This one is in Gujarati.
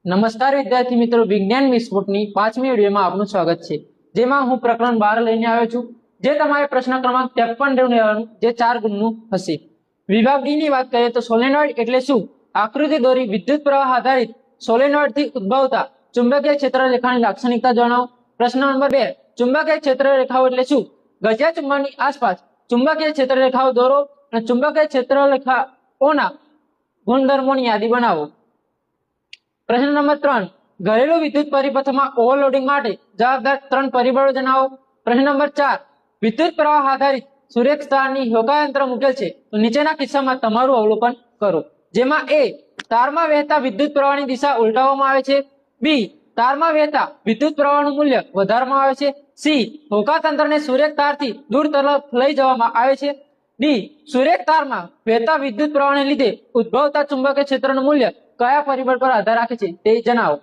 નમસ્કાર વિદ્યાર્થી મિત્રો, વિજ્ઞાન વિસ્ફોટની 5મી વિડીયોમાં આપનું સ્વાગત છે, જેમાં હું પ્રકરણ 12 લઈને આવ્યો છું, જે તમારે પ્રશ્ન ક્રમાંક 53 લેવાનું, જે 4 ગુણનું હશે. વિભાગ ડી ની વાત કરીએ તો સોલેનોઇડ એટલે શું? આકૃતિ દોરી વિદ્યુત પ્રવાહ આધારિત સોલેનોઇડ થી ઉદ્ભવતા ચુંબકીય ક્ષેત્રરેખાની લાક્ષણિકતા જણાવો. પ્રશ્ન નંબર 2, ચુંબકીય ક્ષેત્રરેખાઓ એટલે શું? ગજિયા ચુંબકની આસપાસ ચુંબકીય ક્ષેત્રરેખાઓ દોરો અને ચુંબકીય ક્ષેત્રરેખાઓના ગુણધર્મોની યાદી બનાવો. પ્રશ્ન નંબર 3, ઘરેલું વિદ્યુત પરિપથમાં ઓવરલોડિંગ માટે જવાબદાર 3 પરિબળો જણાવો. પ્રશ્ન નંબર 4, વિદ્યુત પ્રવાહ આધારિત સૂર્યસ્થાનની હોકાયંત્ર મૂકેલ છે, તો નીચેના કિસ્સામાં તમારું અવલોકન કરો. જેમાં એ, તારમાં વહેતા વિદ્યુત પ્રવાહની દિશા ઉલટાવવામાં આવે છે. બી, તારમાં વહેતા વિદ્યુત પ્રવાહનું મૂલ્ય વધારવામાં આવે છે. સી, હોકાતંત્રને સૂર્ય તારથી દૂર તરફ લઈ જવામાં આવે છે. ડી, સૂર્ય તારમાં વહેતા વિદ્યુત પ્રવાહને લીધે ઉદ્ભવતા ચુંબકીય ક્ષેત્રનું મૂલ્ય કયા પરિબળ પર આધાર રાખે છે તે જણાવો.